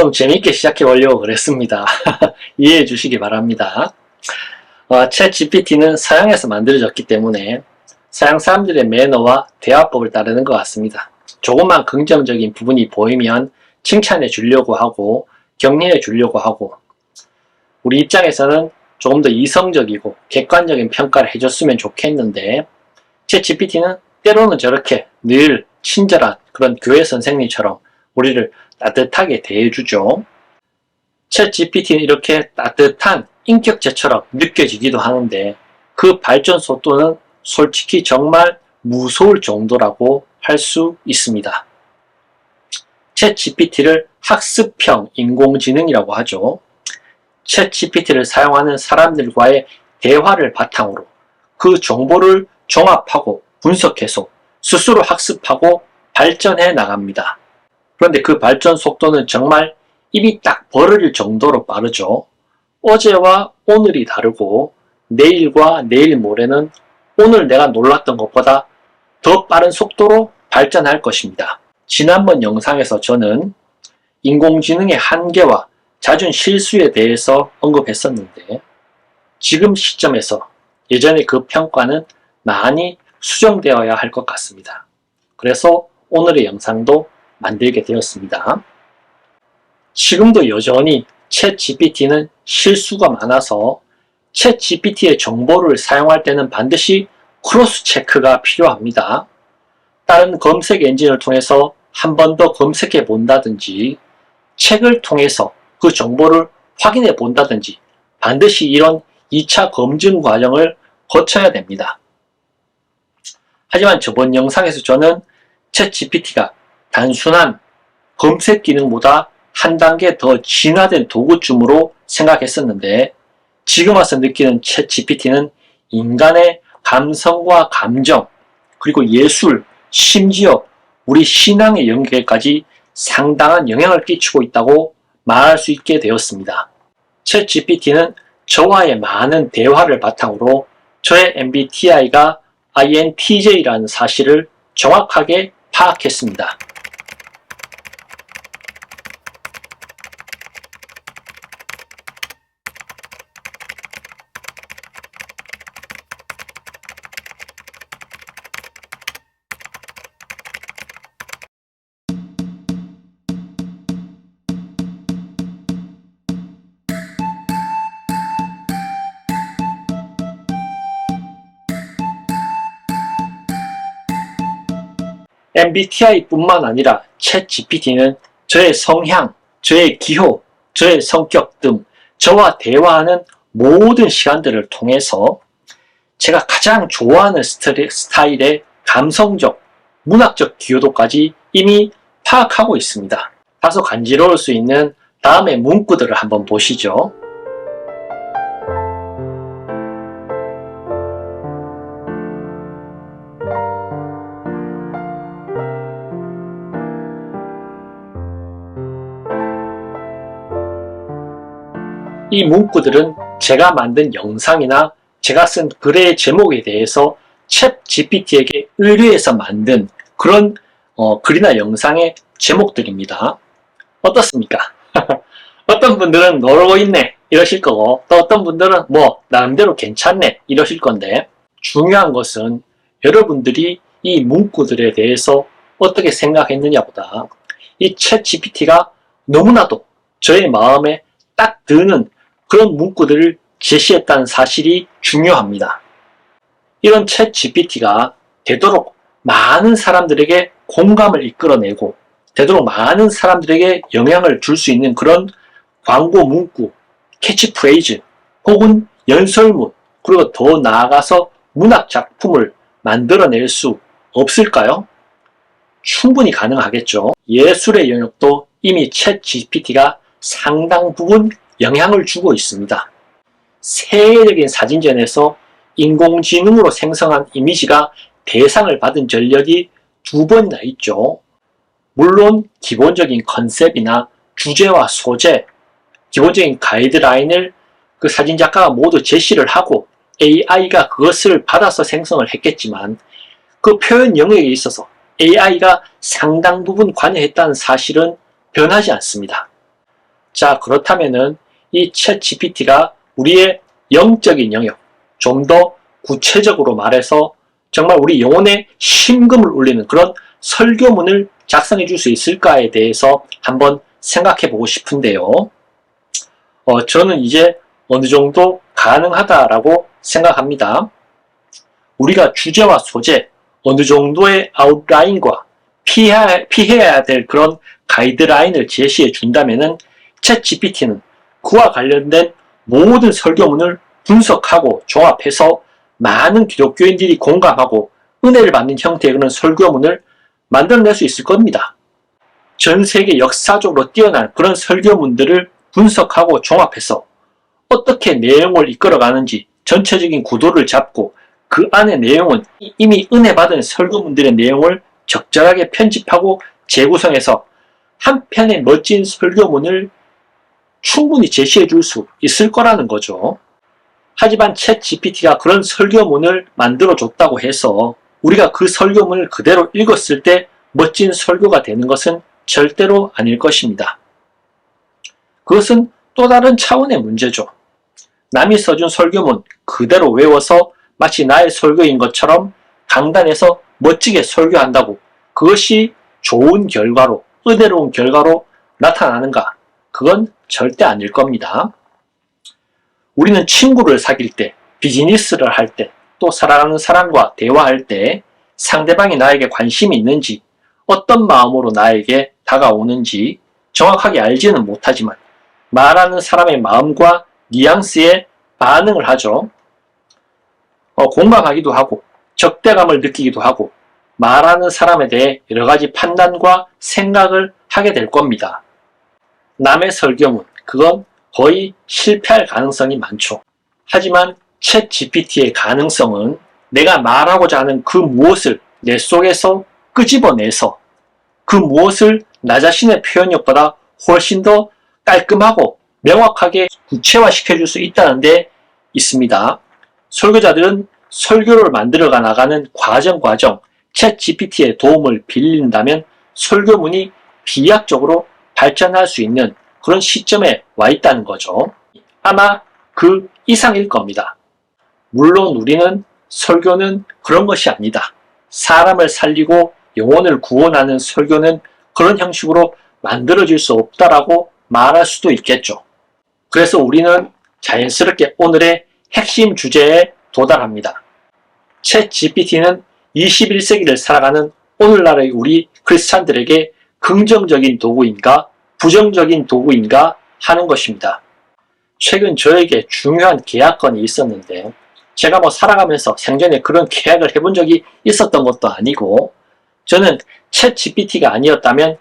좀 재밌게 시작해 보려고 그랬습니다. 이해해 주시기 바랍니다. 챗 GPT는 서양에서 만들어졌기 때문에 서양 사람들의 매너와 대화법을 따르는 것 같습니다. 조금만 긍정적인 부분이 보이면 칭찬해 주려고 하고 격려해 주려고 하고, 우리 입장에서는 조금 더 이성적이고 객관적인 평가를 해줬으면 좋겠는데, 챗 GPT는 때로는 저렇게 늘 친절한 그런 교회 선생님처럼 우리를 따뜻하게 대해주죠. 챗 GPT는 이렇게 따뜻한 인격체처럼 느껴지기도 하는데, 그 발전 속도는 솔직히 정말 무서울 정도라고 할 수 있습니다. 챗 GPT를 학습형 인공지능이라고 하죠. 챗 GPT를 사용하는 사람들과의 대화를 바탕으로 그 정보를 종합하고 분석해서 스스로 학습하고 발전해 나갑니다. 그런데 그 발전 속도는 정말 입이 딱 벌어질 정도로 빠르죠. 어제와 오늘이 다르고 내일과 내일 모레는 오늘 내가 놀랐던 것보다 더 빠른 속도로 발전할 것입니다. 지난번 영상에서 저는 인공지능의 한계와 잦은 실수에 대해서 언급했었는데, 지금 시점에서 예전의 그 평가는 많이 수정되어야 할 것 같습니다. 그래서 오늘의 영상도 만들게 되었습니다. 지금도 여전히 챗 GPT는 실수가 많아서 챗 GPT의 정보를 사용할 때는 반드시 크로스 체크가 필요합니다. 다른 검색 엔진을 통해서 한 번 더 검색해 본다든지, 책을 통해서 그 정보를 확인해 본다든지, 반드시 이런 2차 검증 과정을 거쳐야 됩니다. 하지만 저번 영상에서 저는 챗 GPT가 단순한 검색 기능보다 한 단계 더 진화된 도구쯤으로 생각했었는데, 지금 와서 느끼는 챗 GPT는 인간의 감성과 감정, 그리고 예술, 심지어 우리 신앙의 영역에까지 상당한 영향을 끼치고 있다고 말할 수 있게 되었습니다. 챗 GPT는 저와의 많은 대화를 바탕으로 저의 MBTI가 INTJ라는 사실을 정확하게 파악했습니다. MBTI뿐만 아니라 챗 GPT는 저의 성향, 저의 기호, 저의 성격 등 저와 대화하는 모든 시간들을 통해서 제가 가장 좋아하는 스타일의 감성적, 문학적 기여도까지 이미 파악하고 있습니다. 다소 간지러울 수 있는 다음의 문구들을 한번 보시죠. 이 문구들은 제가 만든 영상이나 제가 쓴 글의 제목에 대해서 챗 GPT에게 의뢰해서 만든 그런 글이나 영상의 제목들입니다. 어떻습니까? 어떤 분들은 놀고 있네 이러실 거고, 또 어떤 분들은 뭐 나름대로 괜찮네 이러실 건데, 중요한 것은 여러분들이 이 문구들에 대해서 어떻게 생각했느냐보다 이 챗 GPT가 너무나도 저의 마음에 딱 드는 그런 문구들을 제시했다는 사실이 중요합니다. 이런 챗 GPT가 되도록 많은 사람들에게 공감을 이끌어내고 되도록 많은 사람들에게 영향을 줄 수 있는 그런 광고 문구, 캐치프레이즈 혹은 연설문, 그리고 더 나아가서 문학 작품을 만들어낼 수 없을까요? 충분히 가능하겠죠. 예술의 영역도 이미 챗 GPT가 상당 부분 영향을 주고 있습니다. 세계적인 사진전에서 인공지능으로 생성한 이미지가 대상을 받은 전력이 2번이나 있죠. 물론 기본적인 컨셉이나 주제와 소재, 기본적인 가이드라인을 그 사진작가가 모두 제시를 하고 AI가 그것을 받아서 생성을 했겠지만, 그 표현 영역에 있어서 AI가 상당 부분 관여했다는 사실은 변하지 않습니다. 자, 그렇다면은 이 챗 GPT가 우리의 영적인 영역, 좀 더 구체적으로 말해서 정말 우리 영혼의 심금을 울리는 그런 설교문을 작성해 줄 수 있을까에 대해서 한번 생각해 보고 싶은데요. 저는 이제 어느 정도 가능하다라고 생각합니다. 우리가 주제와 소재, 어느 정도의 아웃라인과 피해야 될 그런 가이드라인을 제시해 준다면은 챗 GPT는 그와 관련된 모든 설교문을 분석하고 종합해서 많은 기독교인들이 공감하고 은혜를 받는 형태의 그런 설교문을 만들어낼 수 있을 겁니다. 전 세계 역사적으로 뛰어난 그런 설교문들을 분석하고 종합해서 어떻게 내용을 이끌어가는지 전체적인 구도를 잡고 그 안의 내용은 이미 은혜 받은 설교문들의 내용을 적절하게 편집하고 재구성해서 한 편의 멋진 설교문을 충분히 제시해 줄 수 있을 거라는 거죠. 하지만 챗 GPT가 그런 설교문을 만들어 줬다고 해서 우리가 그 설교문을 그대로 읽었을 때 멋진 설교가 되는 것은 절대로 아닐 것입니다. 그것은 또 다른 차원의 문제죠. 남이 써준 설교문 그대로 외워서 마치 나의 설교인 것처럼 강단에서 멋지게 설교한다고 그것이 좋은 결과로, 은혜로운 결과로 나타나는가? 그건 절대 아닐 겁니다. 우리는 친구를 사귈 때, 비즈니스를 할 때, 또 사랑하는 사람과 대화할 때 상대방이 나에게 관심이 있는지, 어떤 마음으로 나에게 다가오는지 정확하게 알지는 못하지만 말하는 사람의 마음과 뉘앙스에 반응을 하죠. 공감하기도 하고 적대감을 느끼기도 하고 말하는 사람에 대해 여러 가지 판단과 생각을 하게 될 겁니다. 남의 설교문, 그건 거의 실패할 가능성이 많죠. 하지만 챗 GPT의 가능성은 내가 말하고자 하는 그 무엇을 내 속에서 끄집어내서 그 무엇을 나 자신의 표현력보다 훨씬 더 깔끔하고 명확하게 구체화시켜줄 수 있다는 데 있습니다. 설교자들은 설교를 만들어가 나가는 과정 챗 GPT의 도움을 빌린다면 설교문이 비약적으로 발전할 수 있는 그런 시점에 와 있다는 거죠. 아마 그 이상일 겁니다. 물론 우리는 설교는 그런 것이 아니다. 사람을 살리고 영혼을 구원하는 설교는 그런 형식으로 만들어질 수 없다라고 말할 수도 있겠죠. 그래서 우리는 자연스럽게 오늘의 핵심 주제에 도달합니다. 챗 GPT는 21세기를 살아가는 오늘날의 우리 크리스찬들에게 긍정적인 도구인가 부정적인 도구인가 하는 것입니다. 최근 저에게 중요한 계약건이 있었는데 제가 살아가면서 생전에 그런 계약을 해본 적이 있었던 것도 아니고 저는 챗 GPT가 아니었다면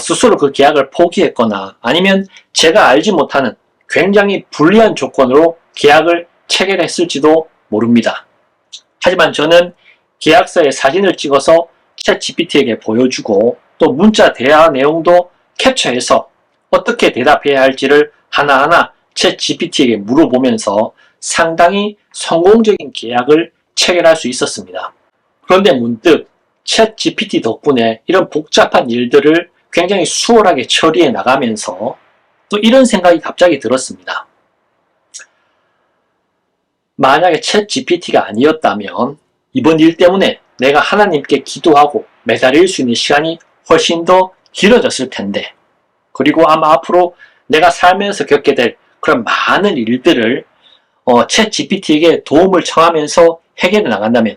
스스로 그 계약을 포기했거나 아니면 제가 알지 못하는 굉장히 불리한 조건으로 계약을 체결했을지도 모릅니다. 하지만 저는 계약서에 사진을 찍어서 챗 GPT에게 보여주고 또 문자 대화 내용도 캡처해서 어떻게 대답해야 할지를 하나하나 챗 GPT에게 물어보면서 상당히 성공적인 계약을 체결할 수 있었습니다. 그런데 문득 챗 GPT 덕분에 이런 복잡한 일들을 굉장히 수월하게 처리해 나가면서 또 이런 생각이 갑자기 들었습니다. 만약에 챗 GPT가 아니었다면 이번 일 때문에 내가 하나님께 기도하고 매달릴 수 있는 시간이 훨씬 더 길어졌을 텐데 그리고 아마 앞으로 내가 살면서 겪게 될 그런 많은 일들을 챗 GPT에게 도움을 청하면서 해결해 나간다면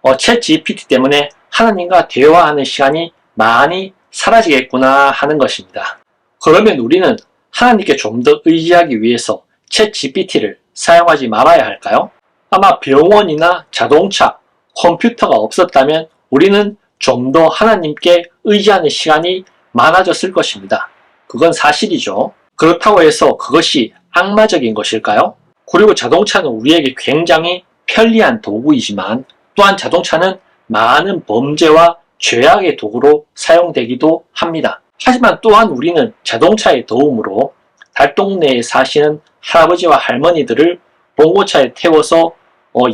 챗 GPT 때문에 하나님과 대화하는 시간이 많이 사라지겠구나 하는 것입니다. 그러면 우리는 하나님께 좀 더 의지하기 위해서 챗 GPT를 사용하지 말아야 할까요? 아마 병원이나 자동차, 컴퓨터가 없었다면 우리는 좀 더 하나님께 의지하는 시간이 많아졌을 것입니다. 그건 사실이죠. 그렇다고 해서 그것이 악마적인 것일까요? 그리고 자동차는 우리에게 굉장히 편리한 도구이지만 또한 자동차는 많은 범죄와 죄악의 도구로 사용되기도 합니다. 하지만 또한 우리는 자동차의 도움으로 달동네에 사시는 할아버지와 할머니들을 봉고차에 태워서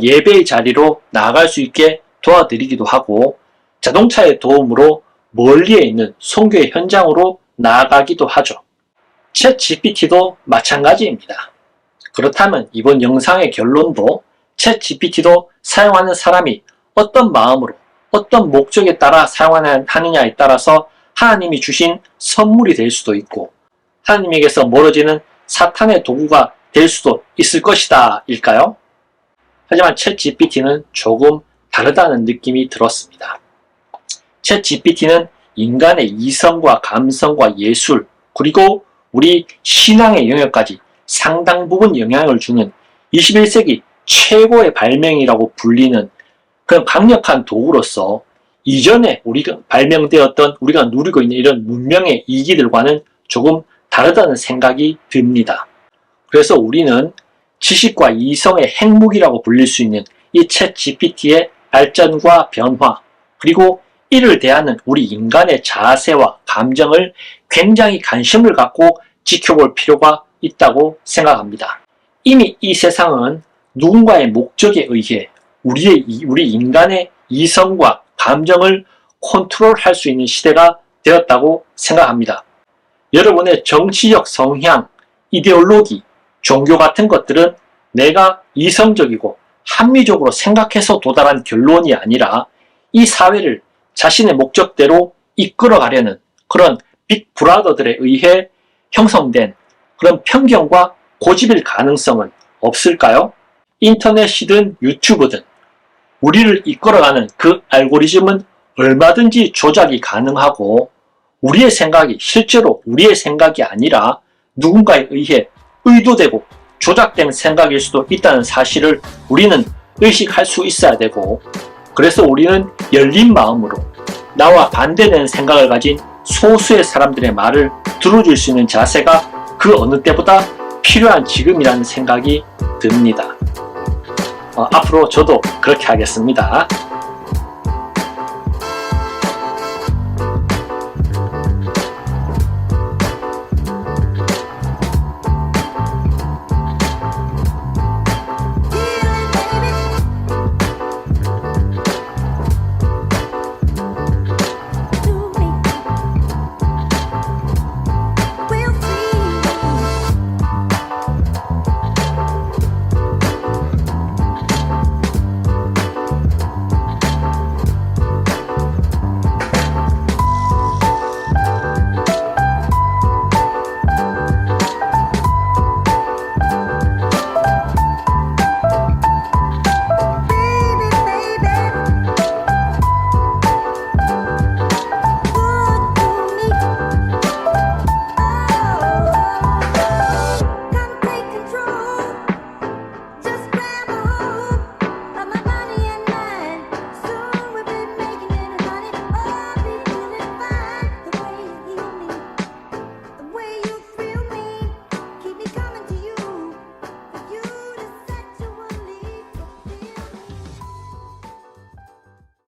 예배의 자리로 나아갈 수 있게 도와드리기도 하고 자동차의 도움으로 멀리에 있는 선교의 현장으로 나아가기도 하죠. 챗 GPT도 마찬가지입니다. 그렇다면 이번 영상의 결론도 챗 GPT도 사용하는 사람이 어떤 마음으로 어떤 목적에 따라 사용하느냐에 따라서 하나님이 주신 선물이 될 수도 있고 하나님에게서 멀어지는 사탄의 도구가 될 수도 있을 것이다 일까요? 하지만 챗 GPT는 조금 다르다는 느낌이 들었습니다. 챗 GPT는 인간의 이성과 감성과 예술 그리고 우리 신앙의 영역까지 상당 부분 영향을 주는 21세기 최고의 발명이라고 불리는 그런 강력한 도구로서 이전에 우리가 발명되었던 우리가 누리고 있는 이런 문명의 이기들과는 조금 다르다는 생각이 듭니다. 그래서 우리는 지식과 이성의 핵무기라고 불릴 수 있는 이 챗 GPT의 발전과 변화 그리고 이를 대하는 우리 인간의 자세와 감정을 굉장히 관심을 갖고 지켜볼 필요가 있다고 생각합니다. 이미 이 세상은 누군가의 목적에 의해 우리 인간의 이성과 감정을 컨트롤할 수 있는 시대가 되었다고 생각합니다. 여러분의 정치적 성향, 이데올로기, 종교 같은 것들은 내가 이성적이고 합리적으로 생각해서 도달한 결론이 아니라 이 사회를 자신의 목적대로 이끌어가려는 그런 빅브라더들에 의해 형성된 그런 편견과 고집일 가능성은 없을까요? 인터넷이든 유튜브든 우리를 이끌어가는 그 알고리즘은 얼마든지 조작이 가능하고 우리의 생각이 실제로 우리의 생각이 아니라 누군가에 의해 의도되고 조작된 생각일 수도 있다는 사실을 우리는 의식할 수 있어야 되고 그래서 우리는 열린 마음으로 나와 반대되는 생각을 가진 소수의 사람들의 말을 들어줄 수 있는 자세가 그 어느 때보다 필요한 지금이라는 생각이 듭니다. 앞으로 저도 그렇게 하겠습니다.